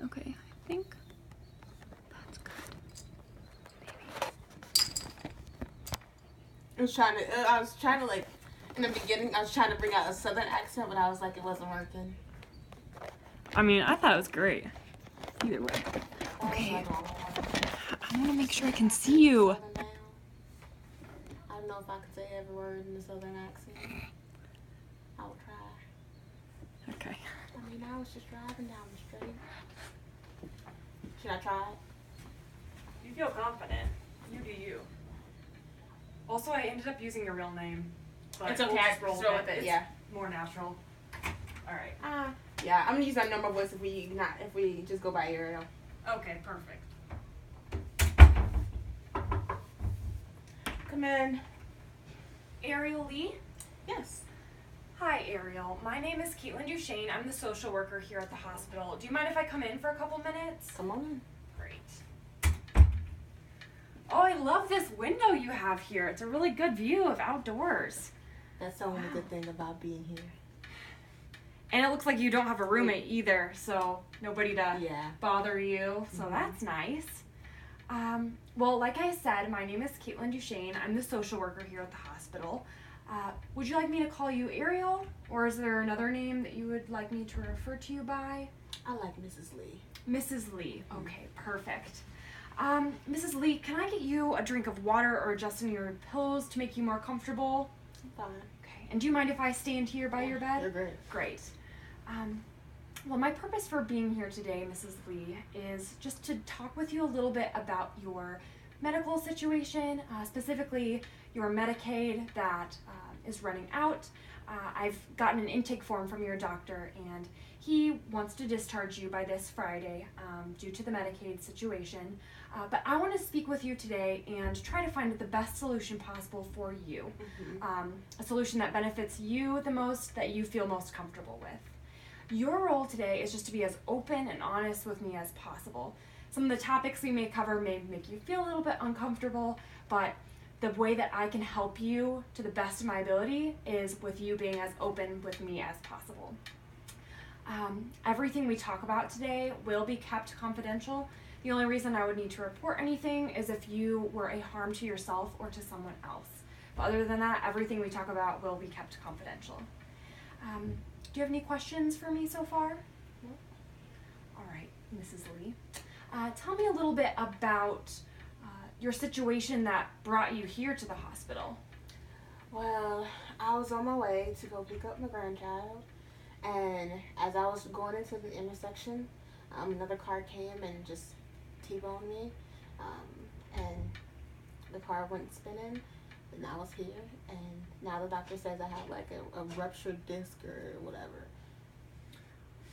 Okay, I think that's good. I was trying to like, in the beginning, I was trying to bring out a southern accent, but I was like, it wasn't working. I mean, I thought it was great. Either way. Okay. I I want to make sure I can see you. I don't know if I could say every word in the southern accent. I will try. Okay. I mean, I was just driving down the street. Should I try it? You feel confident. You do you. Also, I ended up using your real name. But It's okay. We'll just roll with it. It's Yeah. more natural. All right. Yeah. I'm gonna use my normal voice if we just go by Ariel. Okay, perfect. Come in. Ariel Lee? Yes. Hi, Ariel. My name is Kaitlyn Duchien. I'm the social worker here at the hospital. Do you mind if I come in for a couple minutes? Come on in. Great. Oh, I love this window you have here. It's a really good view of outdoors. That's the only good thing about being here. And it looks like you don't have a roommate either, so nobody to Yeah. bother you. So that's nice. Well, like I said, my name is Kaitlyn Duchien. I'm the social worker here at the hospital. Would you like me to call you Ariel, or is there another name that you would like me to refer to you by? I like Mrs. Lee. Mrs. Lee. Okay, perfect. Mrs. Lee, can I get you a drink of water or adjust any of your pillows to make you more comfortable? I'm fine. Okay. And do you mind if I stand here by your bed? You're great. Great. Well, my purpose for being here today, Mrs. Lee, is just to talk with you a little bit about your medical situation, specifically your Medicaid that is running out. I've gotten an intake form from your doctor, and he wants to discharge you by this Friday due to the Medicaid situation. But I want to speak with you today and try to find the best solution possible for you. A solution that benefits you the most, that you feel most comfortable with. Your role today is just to be as open and honest with me as possible. Some of the topics we may cover may make you feel a little bit uncomfortable, but the way that I can help you to the best of my ability is with you being as open with me as possible. Everything we talk about today will be kept confidential. The only reason I would need to report anything is if you were a harm to yourself or to someone else. But other than that, everything we talk about will be kept confidential. Do you have any questions for me so far? No? All right, Mrs. Lee. Tell me a little bit about your situation that brought you here to the hospital. Well, I was on my way to go pick up my grandchild, and as I was going into the intersection, another car came and just T-boned me, and the car went spinning, and I was here, and now the doctor says I have like a ruptured disc or whatever.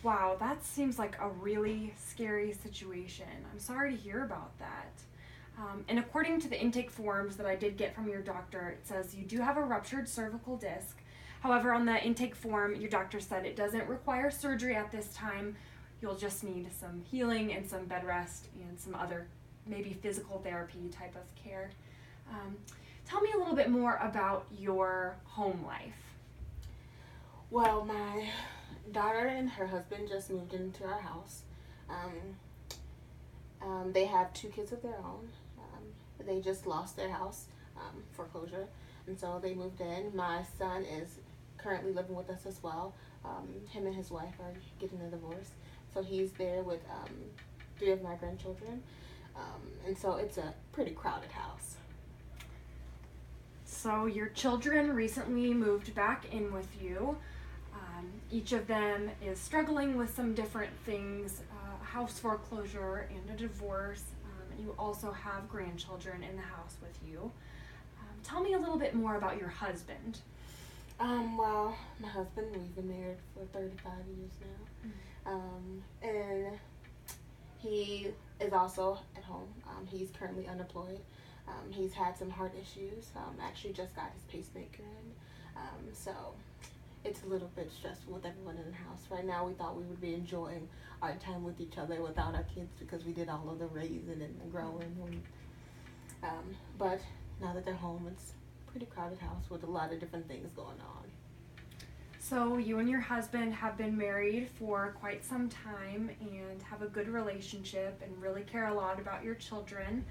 Wow, that seems like a really scary situation. I'm sorry to hear about that. And according to the intake forms that I did get from your doctor, it says you do have a ruptured cervical disc. However, on the intake form, your doctor said it doesn't require surgery at this time. You'll just need some healing and some bed rest and some other maybe physical therapy type of care. Tell me a little bit more about your home life. Well, my daughter and her husband just moved into our house. They have 2 kids of their own. They just lost their house, foreclosure, and so they moved in. My son is currently living with us as well. Him and his wife are getting a divorce, so he's there with 3 of my grandchildren, and so it's a pretty crowded house. So your children recently moved back in with you. Each of them is struggling with some different things, house foreclosure and a divorce, and you also have grandchildren in the house with you. Tell me a little bit more about your husband. Well, my husband, we've been married for 35 years now, and he is also at home. He's currently unemployed. He's had some heart issues, actually just got his pacemaker in, so it's a little bit stressful with everyone in the house. Right now, we thought we would be enjoying our time with each other without our kids because we did all of the raising and the growing. But now that they're home, it's a pretty crowded house with a lot of different things going on. So you and your husband have been married for quite some time and have a good relationship and really care a lot about your children.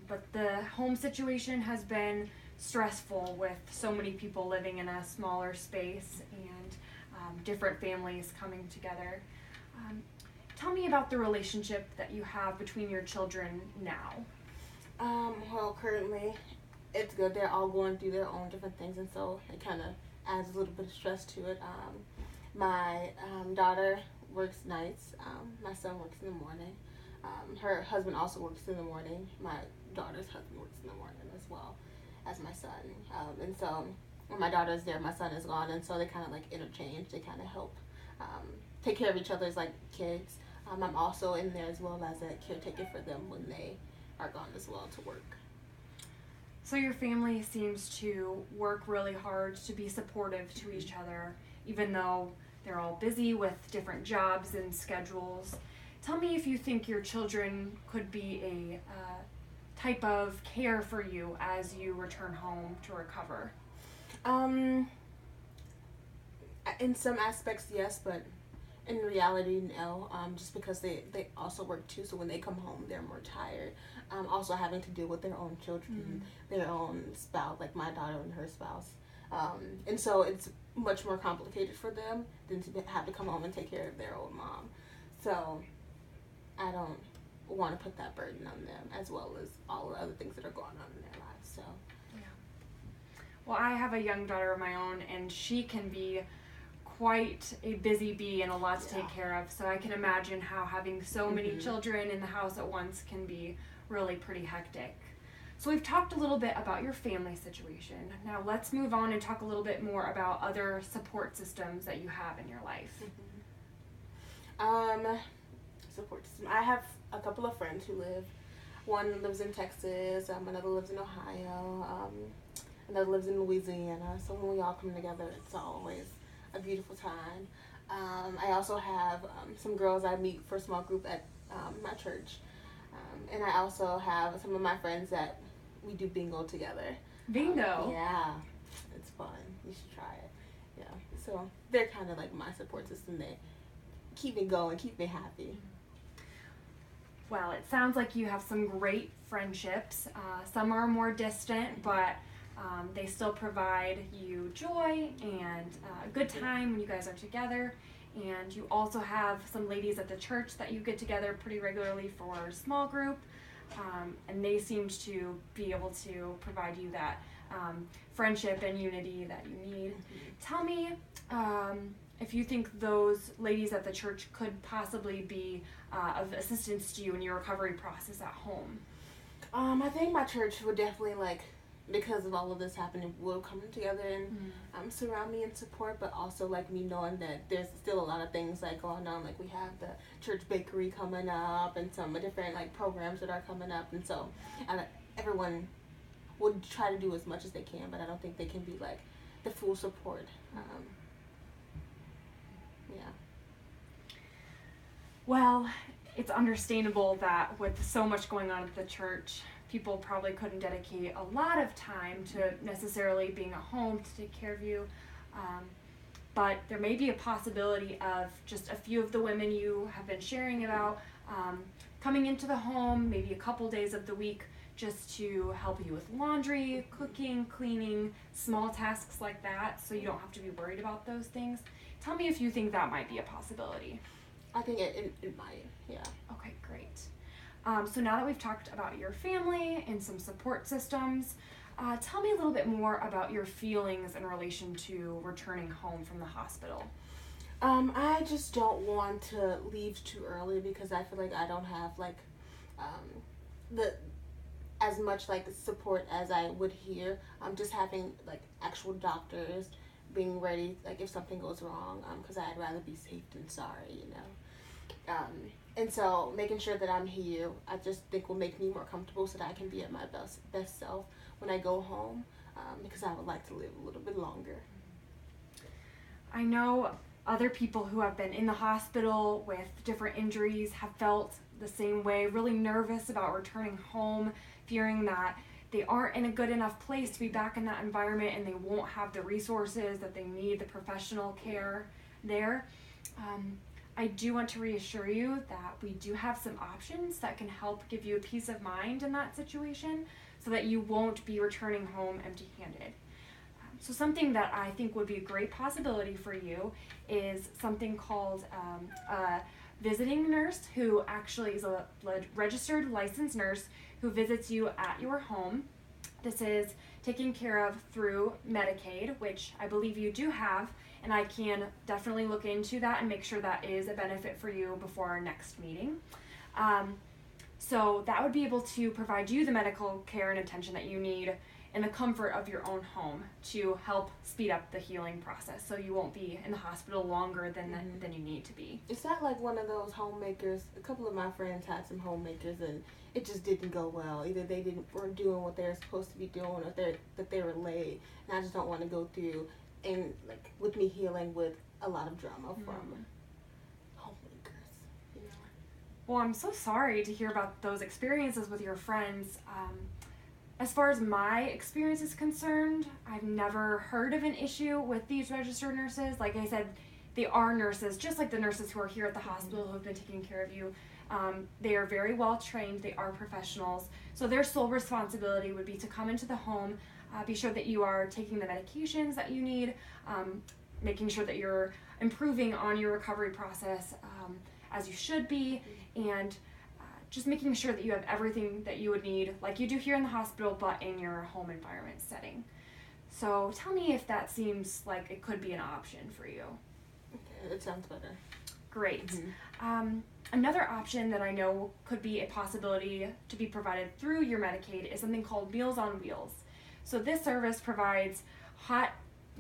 But the home situation has been stressful with so many people living in a smaller space and different families coming together. Tell me about the relationship that you have between your children now. Well, currently, it's good. They're all going through their own different things, and so it kind of adds a little bit of stress to it. My daughter works nights. My son works in the morning. Her husband also works in the morning. My daughter's husband works in the morning as well as my son. And so when my daughter's there, my son is gone, and so they kind of like interchange. They kind of help take care of each other's like kids. I'm also in there as well as a caretaker for them when they are gone as well to work. So your family seems to work really hard to be supportive to each other, even though they're all busy with different jobs and schedules. Tell me if you think your children could be a type of care for you as you return home to recover. In some aspects, yes, but in reality, no. Just because they also work too, so when they come home, they're more tired. Also having to deal with their own children, their own spouse, like my daughter and her spouse. And so it's much more complicated for them than to have to come home and take care of their own mom. So I don't want to put that burden on them, as well as all the other things that are going on in their lives. So yeah. Well, I have a young daughter of my own, and she can be quite a busy bee and a lot to take care of. So I can imagine how having so many children in the house at once can be really pretty hectic. So we've talked a little bit about your family situation. Now let's move on and talk a little bit more about other support systems that you have in your life. Support system. I have a couple of friends who live. One lives in Texas. Another lives in Ohio. Another lives in Louisiana. So when we all come together, it's always a beautiful time. I also have some girls I meet for a small group at my church. And I also have some of my friends that we do bingo together. Bingo? Yeah, it's fun. You should try it. Yeah, so they're kind of like my support system. They keep me going, keep me happy. Well, it sounds like you have some great friendships. Some are more distant, but they still provide you joy and a good time when you guys are together. And you also have some ladies at the church that you get together pretty regularly for a small group. And they seem to be able to provide you that friendship and unity that you need. Tell me if you think those ladies at the church could possibly be of assistance to you in your recovery process at home. I think my church would definitely, like, because of all of this happening, will come together and surround me and support, but also like me knowing that there's still a lot of things like going on. Like we have the church bakery coming up and some different like programs that are coming up, and so everyone would try to do as much as they can, but I don't think they can be like the full support. Well, it's understandable that with so much going on at the church, people probably couldn't dedicate a lot of time to necessarily being at home to take care of you. But there may be a possibility of just a few of the women you have been sharing about coming into the home, maybe a couple days of the week, just to help you with laundry, cooking, cleaning, small tasks like that, so you don't have to be worried about those things. Tell me if you think that might be a possibility. I think it might, yeah. Okay, great. So now that we've talked about your family and some support systems, tell me a little bit more about your feelings in relation to returning home from the hospital. I just don't want to leave too early because I feel like I don't have like as much like support as I would here. Just having like actual doctors being ready, like if something goes wrong, because I'd rather be safe than sorry, you know. And so making sure that I'm here, I just think will make me more comfortable so that I can be at my best self when I go home, because I would like to live a little bit longer. I know other people who have been in the hospital with different injuries have felt the same way, really nervous about returning home, fearing that they aren't in a good enough place to be back in that environment, and they won't have the resources that they need, the professional care there. I do want to reassure you that we do have some options that can help give you a peace of mind in that situation so that you won't be returning home empty-handed. So something that I think would be a great possibility for you is something called a visiting nurse, who actually is a registered licensed nurse who visits you at your home. This is taken care of through Medicaid, which I believe you do have, and I can definitely look into that and make sure that is a benefit for you before our next meeting. So that would be able to provide you the medical care and attention that you need in the comfort of your own home to help speed up the healing process, so you won't be in the hospital longer than you need to be. Is that like one of those homemakers? A couple of my friends had some homemakers, and it just didn't go well. Either they weren't doing what they were supposed to be doing, or that they were late. And I just don't want to go through, and like with me healing, with a lot of drama from homemakers. You know. Well, I'm so sorry to hear about those experiences with your friends. As far as my experience is concerned, I've never heard of an issue with these registered nurses. Like I said, they are nurses, just like the nurses who are here at the hospital who have been taking care of you. They are very well trained. They are professionals. So their sole responsibility would be to come into the home, be sure that you are taking the medications that you need, making sure that you're improving on your recovery process as you should be, and just making sure that you have everything that you would need, like you do here in the hospital, but in your home environment setting. So tell me if that seems like it could be an option for you. Okay, it sounds better. Great. Another option that I know could be a possibility to be provided through your Medicaid is something called Meals on Wheels. So this service provides hot,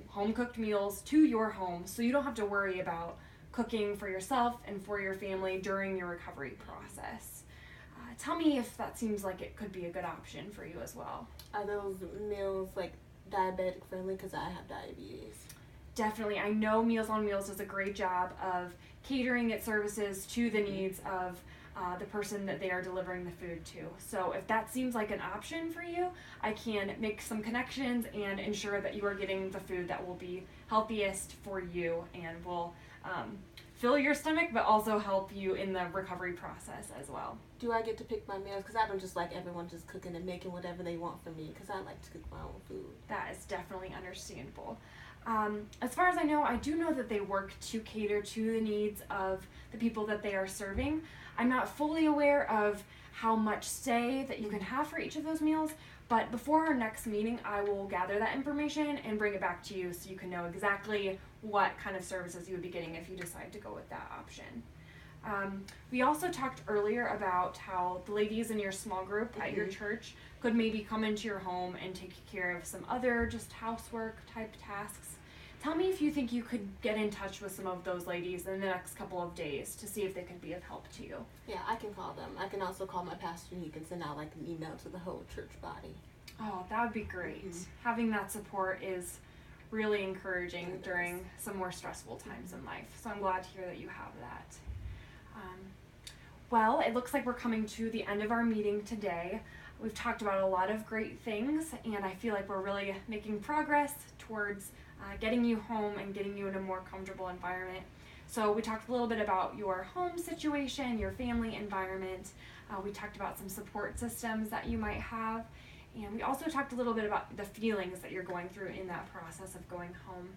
home-cooked meals to your home, so you don't have to worry about cooking for yourself and for your family during your recovery process. Tell me if that seems like it could be a good option for you as well. Are those meals like diabetic friendly? Because I have diabetes. Definitely. I know Meals on Wheels does a great job of catering its services to the needs of the person that they are delivering the food to. So if that seems like an option for you, I can make some connections and ensure that you are getting the food that will be healthiest for you and will fill your stomach, but also help you in the recovery process as well. Do I get to pick my meals? Because I don't just like everyone just cooking and making whatever they want for me, because I like to cook my own food. That is definitely understandable. As far as I know, I do know that they work to cater to the needs of the people that they are serving. I'm not fully aware of how much say that you can have for each of those meals, but before our next meeting, I will gather that information and bring it back to you so you can know exactly what kind of services you would be getting if you decide to go with that option. We also talked earlier about how the ladies in your small group at your church could maybe come into your home and take care of some other just housework type tasks. Tell me if you think you could get in touch with some of those ladies in the next couple of days to see if they could be of help to you. Yeah, I can call them. I can also call my pastor, and he can send out like an email to the whole church body. Oh, that would be great. Having that support is really encouraging during some more stressful times in life. So I'm glad to hear that you have that. Well, it looks like we're coming to the end of our meeting today. We've talked about a lot of great things, and I feel like we're really making progress towards getting you home and getting you in a more comfortable environment. So we talked a little bit about your home situation, your family environment. We talked about some support systems that you might have. And we also talked a little bit about the feelings that you're going through in that process of going home.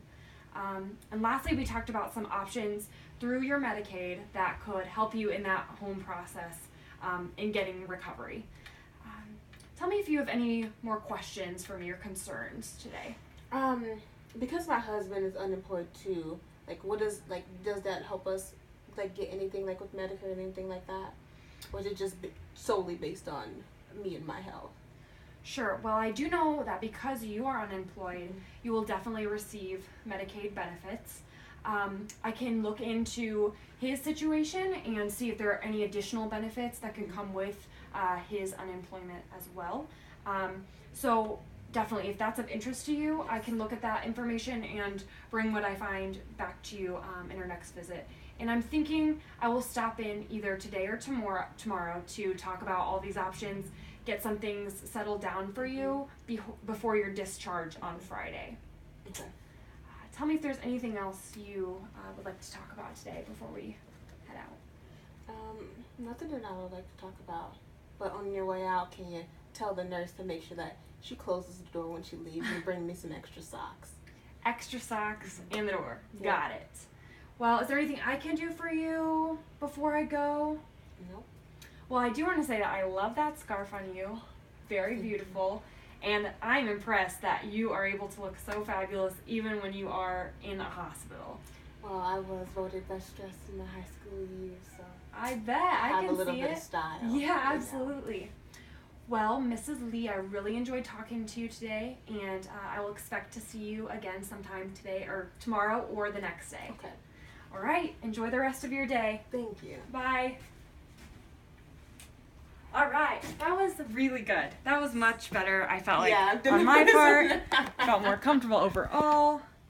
And lastly, we talked about some options through your Medicaid that could help you in that home process in getting recovery. Tell me if you have any more questions for me or concerns today. Because my husband is unemployed too, like does that help us like get anything like with Medicare or anything like that? Or is it just solely based on me and my health? Sure. Well, I do know that because you are unemployed, you will definitely receive Medicaid benefits. I can look into his situation and see if there are any additional benefits that can come with his unemployment as well. So definitely, if that's of interest to you, I can look at that information and bring what I find back to you in our next visit. And I'm thinking I will stop in either today or tomorrow to talk about all these options, get some things settled down for you before your discharge on Friday. Okay. Tell me if there's anything else you would like to talk about today before we head out. Nothing that I would like to talk about. But on your way out, can you tell the nurse to make sure that she closes the door when she leaves and bring me some extra socks? Extra socks in the door. Yeah. Got it. Well, is there anything I can do for you before I go? Nope. Well, I do want to say that I love that scarf on you. Very beautiful. And I'm impressed that you are able to look so fabulous even when you are in a hospital. Well, I was voted best dressed in my high school years, so I bet. I have can a little see bit it. of style. Yeah, absolutely. Well, Mrs. Lee, I really enjoyed talking to you today, and I will expect to see you again sometime today or tomorrow or the next day. Okay. All right. Enjoy the rest of your day. Thank you. Bye. All right. That was really good. That was much better. I felt like, on my part, felt more comfortable overall.